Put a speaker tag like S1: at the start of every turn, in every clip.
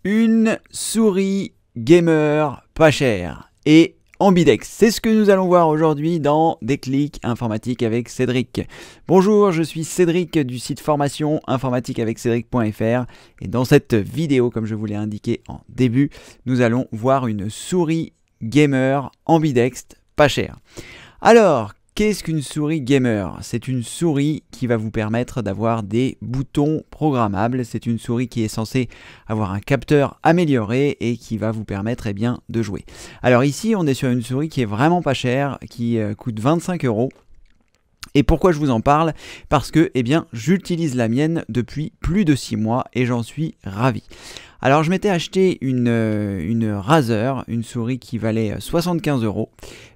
S1: Une souris gamer pas chère et ambidex. C'est ce que nous allons voir aujourd'hui dans Déclic Informatique avec Cédric. Bonjour, je suis Cédric du site formation informatiqueaveccédric.fr et dans cette vidéo, comme je vous l'ai indiqué en début, nous allons voir une souris gamer ambidex pas chère. Alors, qu'est-ce qu'une souris gamer? C'est une souris qui va vous permettre d'avoir des boutons programmables. C'est une souris qui est censée avoir un capteur amélioré et qui va vous permettre de jouer. Alors ici, on est sur une souris qui est vraiment pas chère, qui coûte 25 €. Et pourquoi je vous en parle? Parce que j'utilise la mienne depuis plus de 6 mois et j'en suis ravi. Alors je m'étais acheté une Razer, une souris qui valait 75 €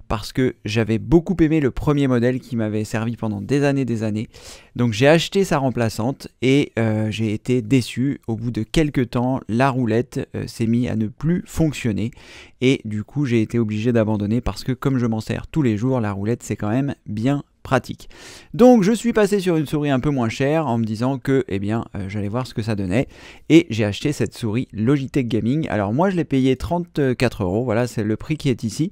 S1: parce que j'avais beaucoup aimé le premier modèle qui m'avait servi pendant des années. Donc j'ai acheté sa remplaçante et j'ai été déçu. Au bout de quelques temps, la roulette s'est mise à ne plus fonctionner et du coup j'ai été obligé d'abandonner parce que comme je m'en sers tous les jours, la roulette c'est quand même bien pratique. Donc je suis passé sur une souris un peu moins chère en me disant que j'allais voir ce que ça donnait et j'ai acheté cette souris Logitech Gaming. Alors moi je l'ai payé 34 €, voilà c'est le prix qui est ici.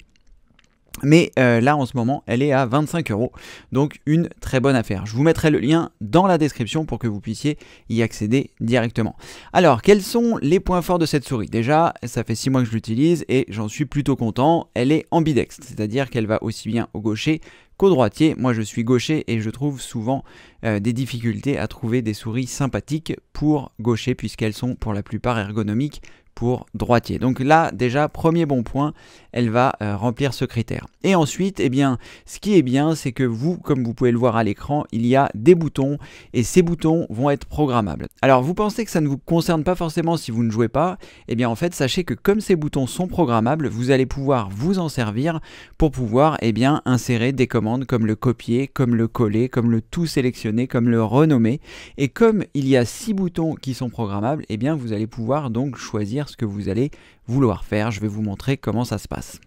S1: Mais là en ce moment elle est à 25 €, donc une très bonne affaire. Je vous mettrai le lien dans la description pour que vous puissiez y accéder directement. Alors quels sont les points forts de cette souris? Déjà ça fait 6 mois que je l'utilise et j'en suis plutôt content. Elle est ambidex, c'est-à-dire qu'elle va aussi bien au gaucher qu'au droitier. Moi je suis gaucher et je trouve souvent des difficultés à trouver des souris sympathiques pour gaucher puisqu'elles sont pour la plupart ergonomiques pour droitier. Donc là déjà premier bon point, elle va remplir ce critère. Et ensuite ce qui est bien c'est que vous, comme vous pouvez le voir à l'écran, il y a des boutons et ces boutons vont être programmables. Alors vous pensez que ça ne vous concerne pas forcément si vous ne jouez pas, en fait sachez que comme ces boutons sont programmables, vous allez pouvoir vous en servir pour pouvoir insérer des commandes comme le copier, comme le coller, comme le tout sélectionner, comme le renommer. Et comme il y a 6 boutons qui sont programmables, vous allez pouvoir donc choisir ce que vous allez vouloir faire. Je vais vous montrer comment ça se passe.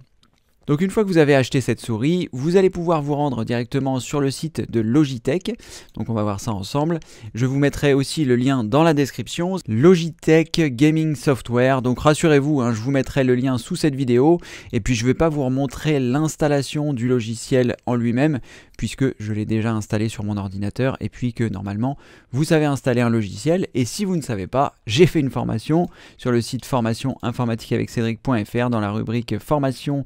S1: Donc une fois que vous avez acheté cette souris, vous allez pouvoir vous rendre directement sur le site de Logitech. Donc on va voir ça ensemble. Je vous mettrai aussi le lien dans la description. Logitech Gaming Software. Donc rassurez-vous, je vous mettrai le lien sous cette vidéo. Et puis je ne vais pas vous remontrer l'installation du logiciel en lui-même, puisque je l'ai déjà installé sur mon ordinateur et puis que normalement vous savez installer un logiciel. Et si vous ne savez pas, j'ai fait une formation sur le site formation informatiqueaveccédric.fr dans la rubrique formation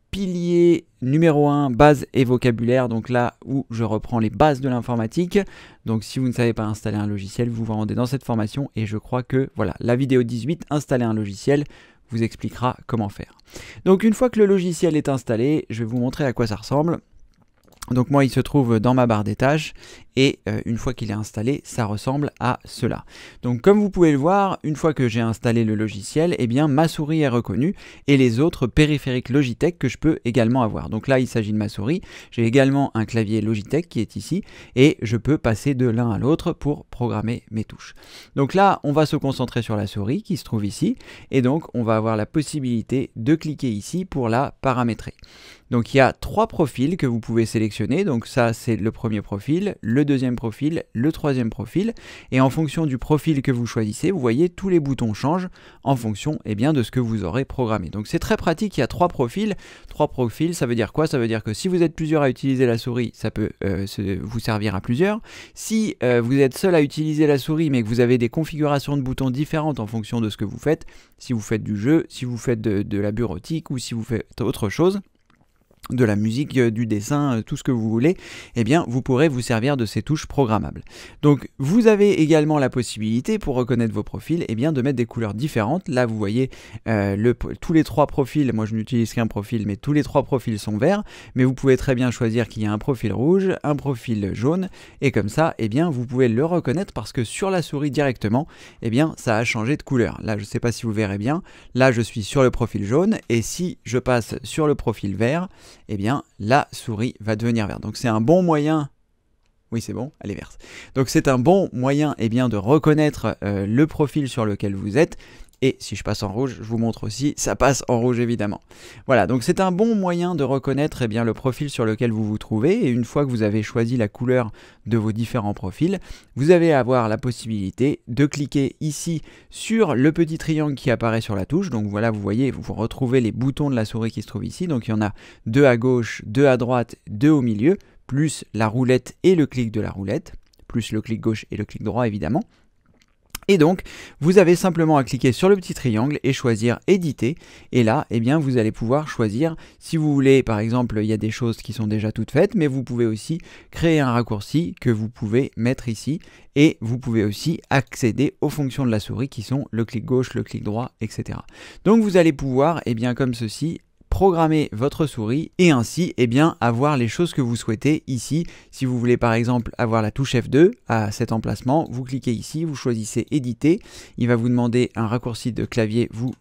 S1: pilier numéro 1, base et vocabulaire, donc là où je reprends les bases de l'informatique. Donc si vous ne savez pas installer un logiciel, vous vous rendez dans cette formation et je crois que voilà, la vidéo 18, installer un logiciel, vous expliquera comment faire. Donc une fois que le logiciel est installé, je vais vous montrer à quoi ça ressemble. Donc moi il se trouve dans ma barre des tâches et une fois qu'il est installé ça ressemble à cela. Donc comme vous pouvez le voir, une fois que j'ai installé le logiciel, ma souris est reconnue et les autres périphériques Logitech que je peux également avoir. Donc là il s'agit de ma souris, j'ai également un clavier Logitech qui est ici et je peux passer de l'un à l'autre pour programmer mes touches. Donc là on va se concentrer sur la souris qui se trouve ici et donc on va avoir la possibilité de cliquer ici pour la paramétrer. Donc il y a 3 profils que vous pouvez sélectionner, donc ça c'est le premier profil, le deuxième profil, le troisième profil, et en fonction du profil que vous choisissez, vous voyez tous les boutons changent en fonction de ce que vous aurez programmé. Donc c'est très pratique, il y a 3 profils. 3 profils, ça veut dire quoi? Ça veut dire que si vous êtes plusieurs à utiliser la souris, ça peut vous servir à plusieurs. Si vous êtes seul à utiliser la souris mais que vous avez des configurations de boutons différentes en fonction de ce que vous faites, si vous faites du jeu, si vous faites de la bureautique ou si vous faites autre chose, de la musique, du dessin, tout ce que vous voulez, vous pourrez vous servir de ces touches programmables. Donc vous avez également la possibilité pour reconnaître vos profils de mettre des couleurs différentes. Là vous voyez tous les 3 profils, moi je n'utilise qu'un profil mais tous les 3 profils sont verts, mais vous pouvez très bien choisir qu'il y a un profil rouge, un profil jaune et comme ça vous pouvez le reconnaître parce que sur la souris directement ça a changé de couleur. Là je ne sais pas si vous verrez bien, là je suis sur le profil jaune et si je passe sur le profil vert, la souris va devenir verte. Donc c'est un bon moyen, oui c'est bon, elle est verte. Donc c'est un bon moyen de reconnaître le profil sur lequel vous êtes Et si je passe en rouge, je vous montre aussi, ça passe en rouge évidemment. Voilà, donc c'est un bon moyen de reconnaître eh bien, le profil sur lequel vous vous trouvez. Et une fois que vous avez choisi la couleur de vos différents profils, vous allez avoir la possibilité de cliquer ici sur le petit triangle qui apparaît sur la touche. Donc voilà, vous voyez, vous retrouvez les boutons de la souris qui se trouvent ici. Donc il y en a 2 à gauche, 2 à droite, 2 au milieu, plus la roulette et le clic de la roulette, plus le clic gauche et le clic droit évidemment. Et donc, vous avez simplement à cliquer sur le petit triangle et choisir éditer. Et là, eh bien, vous allez pouvoir choisir si vous voulez, par exemple, il y a des choses qui sont déjà toutes faites, mais vous pouvez aussi créer un raccourci que vous pouvez mettre ici. Et vous pouvez aussi accéder aux fonctions de la souris qui sont le clic gauche, le clic droit, etc. Donc, vous allez pouvoir, eh bien, comme ceci, programmer votre souris et ainsi eh bien, avoir les choses que vous souhaitez ici. Si vous voulez par exemple avoir la touche F2 à cet emplacement, vous cliquez ici, vous choisissez éditer, il va vous demander un raccourci de clavier, vous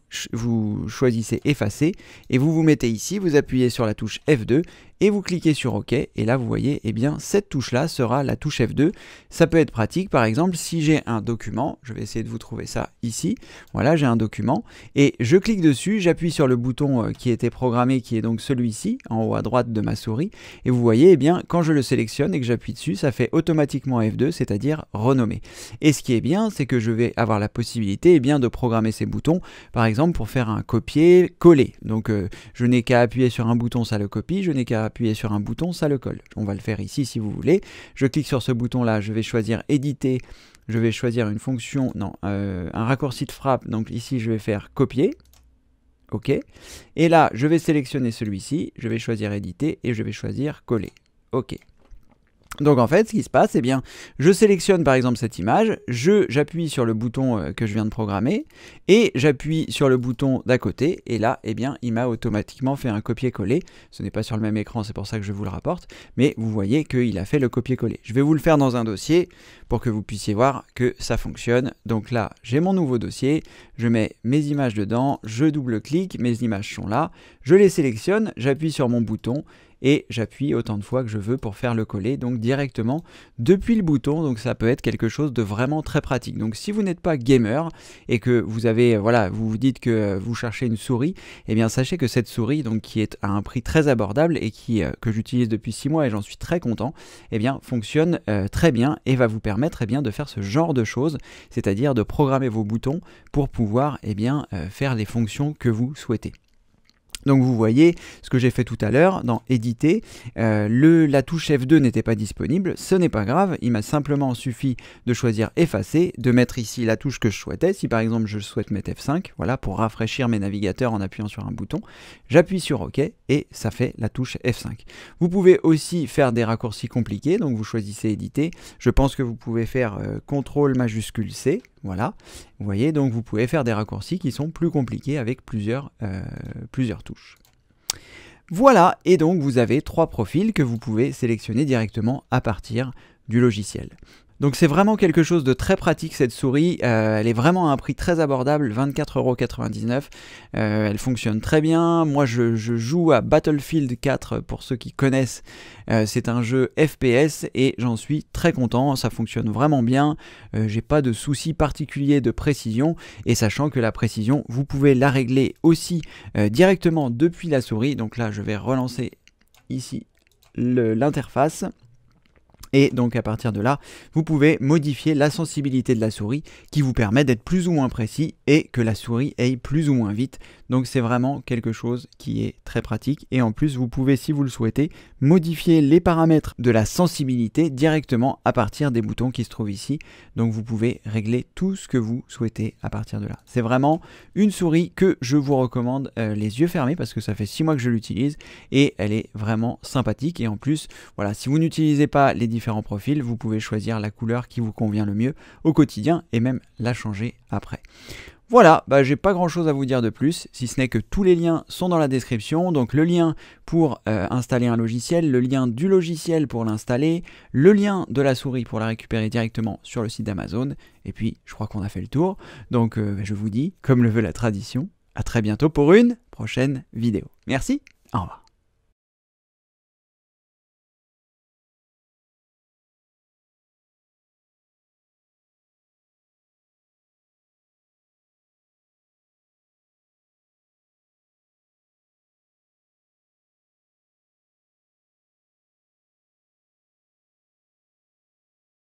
S1: choisissez effacer et vous vous mettez ici, vous appuyez sur la touche F2 et vous cliquez sur OK et là vous voyez eh bien cette touche là sera la touche F2. Ça peut être pratique par exemple si j'ai un document, je vais essayer de vous trouver ça ici, voilà j'ai un document et je clique dessus, j'appuie sur le bouton qui était programmé qui est donc celui-ci en haut à droite de ma souris et vous voyez eh bien quand je le sélectionne et que j'appuie dessus ça fait automatiquement F2, c'est-à-dire renommer. Et ce qui est bien c'est que je vais avoir la possibilité eh bien, de programmer ces boutons par exemple pour faire un copier-coller. Donc je n'ai qu'à appuyer sur un bouton, ça le copie, je n'ai qu'à appuyer sur un bouton, ça le colle. On va le faire ici si vous voulez. Je clique sur ce bouton là, je vais choisir éditer, je vais choisir une fonction, non, un raccourci de frappe, donc ici je vais faire copier. OK. Et là, je vais sélectionner celui-ci, je vais choisir éditer et je vais choisir coller. OK. Donc en fait, ce qui se passe, eh bien, je sélectionne par exemple cette image, j'appuie sur le bouton que je viens de programmer et j'appuie sur le bouton d'à côté et là, eh bien, il m'a automatiquement fait un copier-coller. Ce n'est pas sur le même écran, c'est pour ça que je vous le rapporte, mais vous voyez qu'il a fait le copier-coller. Je vais vous le faire dans un dossier pour que vous puissiez voir que ça fonctionne. Donc là, j'ai mon nouveau dossier, je mets mes images dedans, je double-clique, mes images sont là, je les sélectionne, j'appuie sur mon bouton et j'appuie autant de fois que je veux pour faire le coller, donc directement depuis le bouton, donc ça peut être quelque chose de vraiment très pratique. Donc si vous n'êtes pas gamer et que vous avez, voilà, vous vous dites que vous cherchez une souris, eh bien sachez que cette souris, donc qui est à un prix très abordable et que j'utilise depuis 6 mois et j'en suis très content, eh bien fonctionne très bien et va vous permettre eh bien, de faire ce genre de choses, c'est-à-dire de programmer vos boutons pour pouvoir eh bien, faire les fonctions que vous souhaitez. Donc vous voyez ce que j'ai fait tout à l'heure dans éditer, la touche F2 n'était pas disponible, ce n'est pas grave, il m'a simplement suffi de choisir effacer, de mettre ici la touche que je souhaitais, si par exemple je souhaite mettre F5, voilà pour rafraîchir mes navigateurs en appuyant sur un bouton, j'appuie sur OK et ça fait la touche F5. Vous pouvez aussi faire des raccourcis compliqués, donc vous choisissez éditer, je pense que vous pouvez faire CTRL majuscule C, voilà, vous voyez, donc vous pouvez faire des raccourcis qui sont plus compliqués avec plusieurs touches. Voilà, et donc vous avez 3 profils que vous pouvez sélectionner directement à partir du logiciel. Donc c'est vraiment quelque chose de très pratique cette souris, elle est vraiment à un prix très abordable, 24,99 €, elle fonctionne très bien. Moi je joue à Battlefield 4 pour ceux qui connaissent, c'est un jeu FPS et j'en suis très content, ça fonctionne vraiment bien, j'ai pas de soucis particuliers de précision et sachant que la précision vous pouvez la régler aussi directement depuis la souris, donc là je vais relancer ici l'interface. Et donc à partir de là, vous pouvez modifier la sensibilité de la souris qui vous permet d'être plus ou moins précis et que la souris aille plus ou moins vite. Donc c'est vraiment quelque chose qui est très pratique. Et en plus, vous pouvez, si vous le souhaitez, modifier les paramètres de la sensibilité directement à partir des boutons qui se trouvent ici. Donc vous pouvez régler tout ce que vous souhaitez à partir de là. C'est vraiment une souris que je vous recommande les yeux fermés parce que ça fait 6 mois que je l'utilise et elle est vraiment sympathique. Et en plus, voilà, si vous n'utilisez pas les différents profils, vous pouvez choisir la couleur qui vous convient le mieux au quotidien et même la changer après. Voilà, j'ai pas grand chose à vous dire de plus, si ce n'est que tous les liens sont dans la description, donc le lien pour installer un logiciel, le lien du logiciel pour l'installer, le lien de la souris pour la récupérer directement sur le site d'Amazon, et puis je crois qu'on a fait le tour, donc je vous dis, comme le veut la tradition, à très bientôt pour une prochaine vidéo. Merci, au revoir.